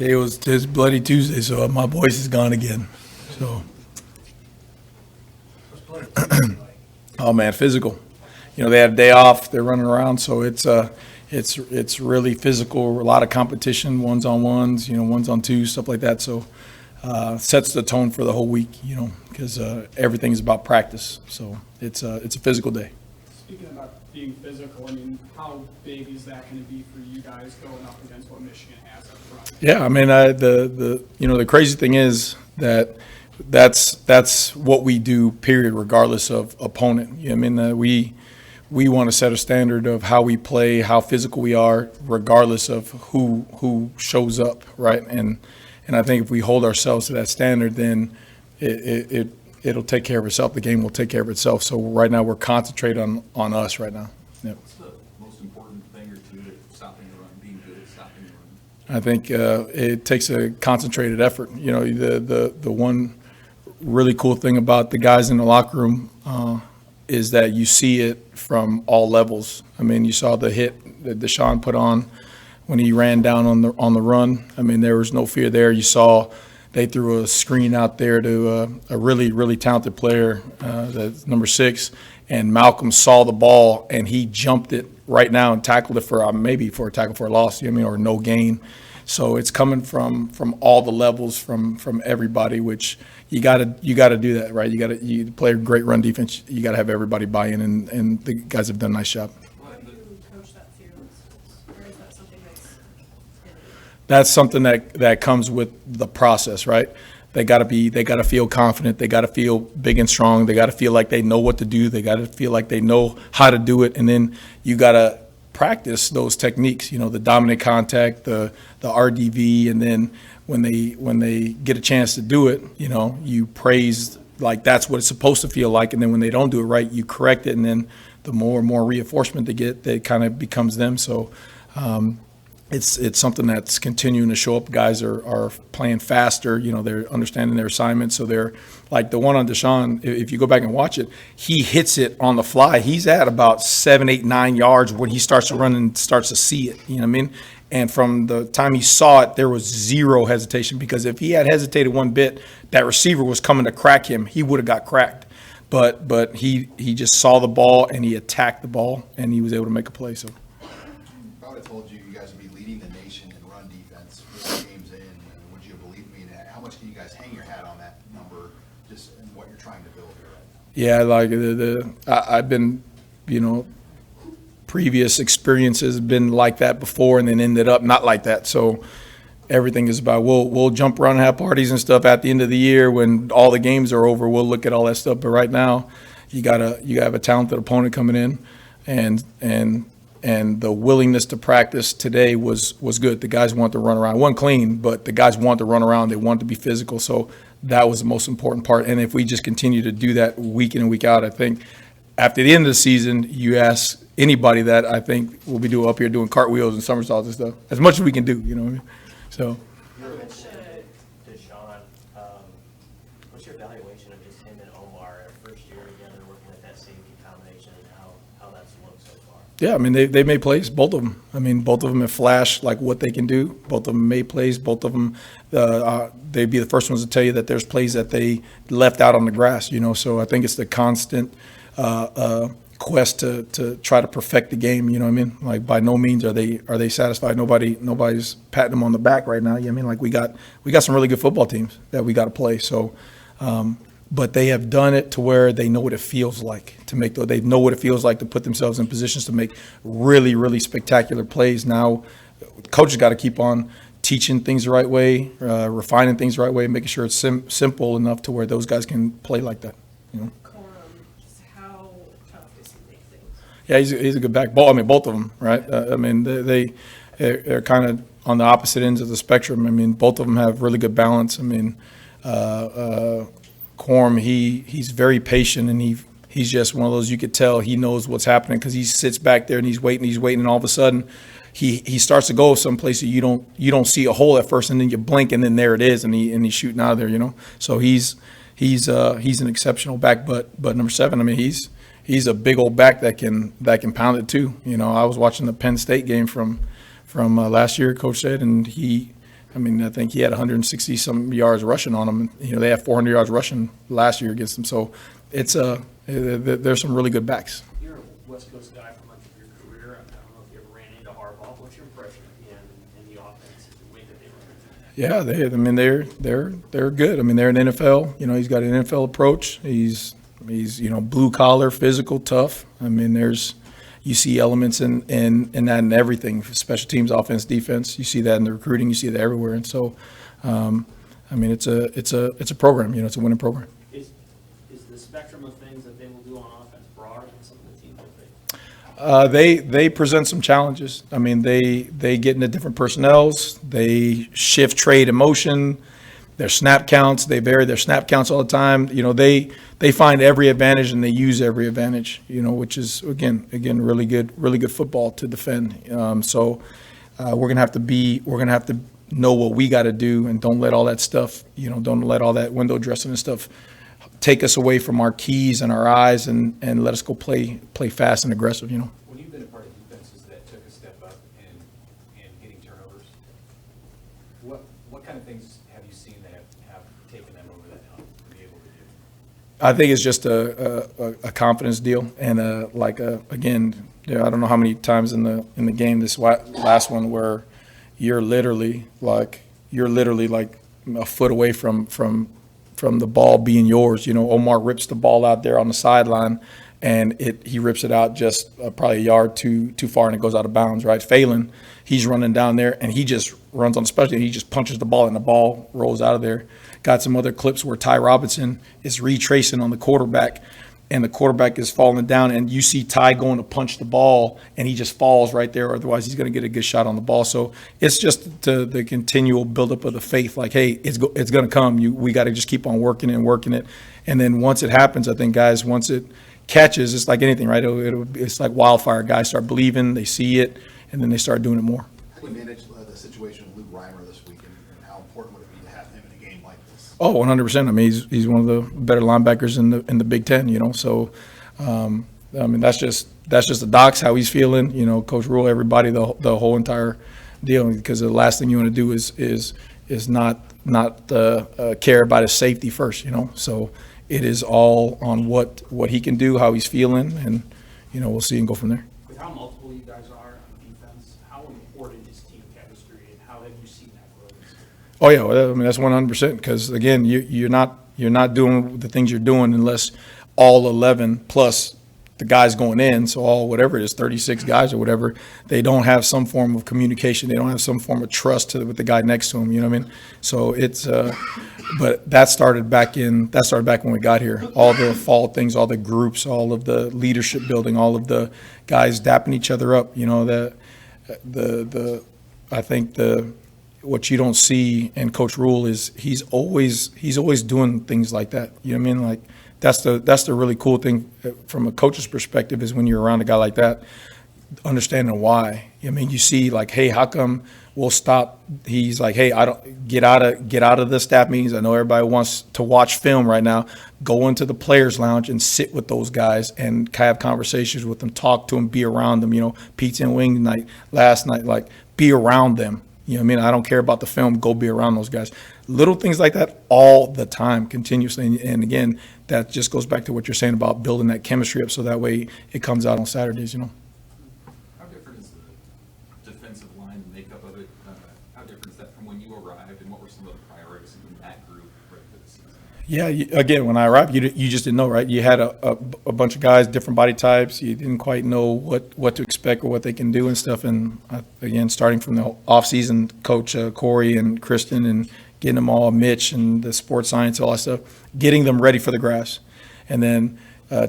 Okay, it's Bloody Tuesday, so my voice is gone again. So, oh man, physical. They had a day off. They're running around, so it's really physical. A lot of competition, ones on ones, ones on twos, stuff like that. So, sets the tone for the whole week. Because everything is about practice. So it's a physical day. Speaking about being physical, how big is that going to be for you guys going up against what Michigan has up front? Yeah, the crazy thing is that's what we do, period, regardless of opponent. We want to set a standard of how we play, how physical we are, regardless of who shows up, right? And I think if we hold ourselves to that standard, then it'll take care of itself. The game will take care of itself. So right now we're concentrated on us right now. Yep. What's the most important thing or two to stopping the run, being good at stopping the run? I think it takes a concentrated effort. The one really cool thing about the guys in the locker room is that you see it from all levels. You saw the hit that Deshaun put on when he ran down on the run. There was no fear there. You saw they threw a screen out there to a really, really talented player, that's number 6, and Malcolm saw the ball and he jumped it right now and tackled it for maybe for a tackle for a loss, or no gain. So it's coming from all the levels, from everybody, which you got to do that, right? You play a great run defense. You got to have everybody buy in, and the guys have done a nice job. That's something that comes with the process, right? They got to feel confident. They got to feel big and strong. They got to feel like they know what to do. They got to feel like they know how to do it. And then you got to practice those techniques, the dominant contact, the RDV, and then when they get a chance to do it, you praise like that's what it's supposed to feel like. And then when they don't do it right, you correct it. And then the more and more reinforcement they get, it kind of becomes them. So, it's something that's continuing to show up. Guys are playing faster. They're understanding their assignments. So they're like the one on Deshaun. If you go back and watch it, he hits it on the fly. He's at about 7, 8, 9 yards when he starts to run and starts to see it. And from the time he saw it, there was zero hesitation, because if he had hesitated one bit, that receiver was coming to crack him. He would have got cracked. But he just saw the ball and he attacked the ball and he was able to make a play. So. If I would have told you guys would be leading the nation in run defense 4 games in, would you have believed me? How much can you guys hang your hat on that number, just in what you're trying to build here right now? Yeah, I've been, previous experiences have been like that before and then ended up not like that. So everything is about we'll jump around and have parties and stuff at the end of the year when all the games are over. We'll look at all that stuff. But right now, you have a talented opponent coming in, and the willingness to practice today was good. The guys want to run around. It wasn't clean, but the guys want to run around. They want to be physical. So that was the most important part. And if we just continue to do that week in and week out, I think after the end of the season, you ask anybody that, I think we'll be up here doing cartwheels and somersaults and stuff, as much as we can do, So. Deshaun, what's your evaluation of just him and Omar first year together working at that safety combination and how that's looked so far? Yeah, they made plays, both of them. Both of them have flashed like what they can do. Both of them made plays. Both of them, they'd be the first ones to tell you that there's plays that they left out on the grass. So I think it's the constant quest to try to perfect the game. Like by no means are they satisfied. Nobody's patting them on the back right now. Like we got some really good football teams that we got to play. So. But they have done it to where they know what it feels like to make. They know what it feels like to put themselves in positions to make really, really spectacular plays. Now, coaches got to keep on teaching things the right way, refining things the right way, making sure it's simple enough to where those guys can play like that. Just how tough does he make things? Yeah, he's a good back. Both of them, right? They're kind of on the opposite ends of the spectrum. Both of them have really good balance. Corm, he's very patient, and he's just one of those, you could tell he knows what's happening because he sits back there and he's waiting, and all of a sudden he starts to go someplace that you don't see a hole at first, and then you blink and then there it is, and he's shooting out of there, So he's an exceptional back, but number 7, he's a big old back that can pound it too. I was watching the Penn State game from last year, Coach said, and I mean, I think he had 160 some yards rushing on him. You know, they had 400 yards rushing last year against them. So it's there's some really good backs. You're a West Coast guy for much of your career. I don't know if you ever ran into Harbaugh. What's your impression of him and the offense, the way that they run? Yeah, they're good. I mean, they're an NFL. You know, he's got an NFL approach. He's blue collar, physical, tough. I mean, you see elements in that in everything, special teams, offense, defense. You see that in the recruiting. You see that everywhere. And so, I mean, it's a program. You know, it's a winning program. Is the spectrum of things that they will do on offense broader than some of the teams that They present some challenges. I mean, they get into different personnels. They shift trade emotion. Their snap counts, they vary their snap counts all the time. You know, they find every advantage and they use every advantage. You know, which is again really good football to defend. So we're gonna have to know what we got to do, and don't let all that stuff. You know, don't let all that window dressing and stuff take us away from our keys and our eyes, and let us go play fast and aggressive. You know. When you've been a part of defenses that took a step up in getting turnovers, what kind of things have you seen that have taken them over that hump to be able to do? I think it's just a confidence deal, and again, yeah, I don't know how many times in the game this last one where you're literally like a foot away from the ball being yours. You know, Omar rips the ball out there on the sideline, and he rips it out just probably a yard too far, and it goes out of bounds. Right, Phelan, he's running down there, and he just runs on the special, and he just punches the ball, and the ball rolls out of there. Got some other clips where Ty Robinson is retracing on the quarterback, and the quarterback is falling down, and you see Ty going to punch the ball, and he just falls right there. Otherwise, he's going to get a good shot on the ball. So it's just the continual buildup of the faith. Like, hey, it's going to come. We got to just keep on working and working it. And then once it happens, I think guys, once it catches, it's like anything, right? It's like wildfire. Guys start believing, they see it, and then they start doing it more. How do you manage the situation with Luke Reimer this week, and how important would it be to have him in a game like this? Oh, 100%. I mean, he's one of the better linebackers in the Big Ten. You know, so I mean that's just the docs, how he's feeling. You know, Coach Rule, everybody, the whole entire deal. Because the last thing you want to do is not care about his safety first. You know, so it is all on what he can do, how he's feeling, and you know, we'll see and go from there. With how multiple you guys are on defense, how important is team chemistry, and how have you seen that grow this year? Oh yeah, well, I mean that's 100%. Because again, you're not doing the things you're doing unless all 11 plus the guys going in, so all whatever it is, 36 guys or whatever, they don't have some form of communication. They don't have some form of trust with the guy next to them. You know what I mean? So it's, but that started back when we got here. All the fall things, all the groups, all of the leadership building, all of the guys dapping each other up. You know, I think what you don't see in Coach Rule is he's always doing things like that. You know what I mean? Like that's the really cool thing from a coach's perspective is when you're around a guy like that, understanding why. I mean, you see like, hey, how come we'll stop? He's like, hey, I don't get out of the staff meetings. I know everybody wants to watch film right now. Go into the players' lounge and sit with those guys and have conversations with them, talk to them, be around them. You know, pizza and wing night last night, like be around them. You know what I mean? I don't care about the film. Go be around those guys. Little things like that all the time, continuously. And again, that just goes back to what you're saying about building that chemistry up so that way it comes out on Saturdays, you know. How different is the defensive line, the makeup of it? How different is that from when you arrived, and what were some of the priorities in that group right for the season? Yeah, again, when I arrived, you just didn't know, right? You had a bunch of guys, different body types. You didn't quite know what to expect or what they can do and stuff. And again, starting from the off-season, Coach Corey and Kristen and getting them all, Mitch and the sports science, all that stuff, getting them ready for the grass. And then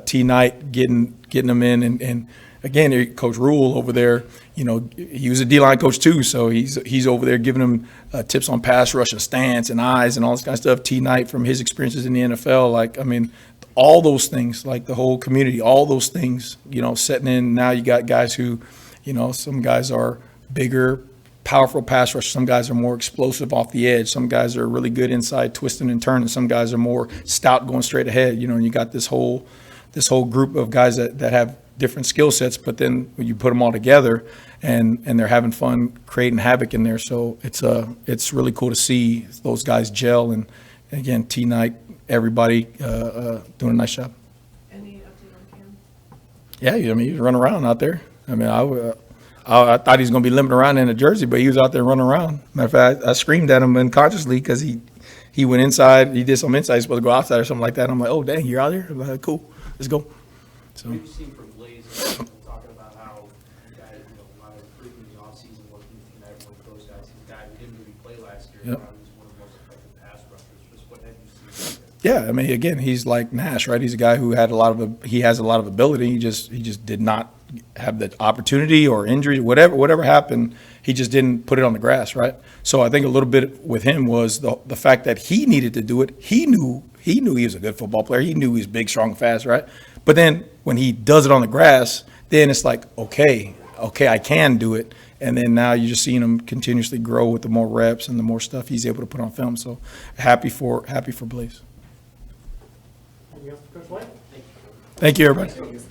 T. Knight getting them in. And again, Coach Rule over there, you know, he was a D-line coach too, so he's over there giving them tips on pass rush and stance and eyes and all this kind of stuff. T. Knight from his experiences in the NFL, like, I mean, all those things, like the whole community, all those things, you know, setting in. Now you got guys who, you know, some guys are bigger, powerful pass rush. Some guys are more explosive off the edge. Some guys are really good inside twisting and turning. Some guys are more stout going straight ahead. You know, and you got this whole group of guys that have different skill sets, but then when you put them all together and they're having fun creating havoc in there. So it's really cool to see those guys gel. And again, T Knight, everybody doing a nice job. Any update on Cam? Yeah, I mean, he was running around out there. I mean, I thought he was going to be limping around in a jersey, but he was out there running around. Matter of fact, I screamed at him unconsciously because he went inside. He did some inside. He's supposed to go outside or something like that. I'm like, oh, dang, you're out here? I'm like, cool, let's go. So. What have you seen from Blaze, talking about how you guys, a lot of recruiting in the offseason, working with United, with those guys, he's a guy who didn't really play last year, Yep. probably was one of the most effective pass rushers. Just what have you seen? Yeah, I mean, again, he's like Nash, right? He's a guy who has a lot of ability. He just did not have the opportunity or injury, whatever happened. He just didn't put it on the grass, right? So I think a little bit with him was the fact that he needed to do it. He knew he was a good football player. He knew he was big, strong, fast, right? But then when he does it on the grass, then it's like, okay, I can do it. And then now you're just seeing him continuously grow with the more reps and the more stuff he's able to put on film. So happy for Blaze. Anything else for Coach White? Thank you, everybody. Thanks.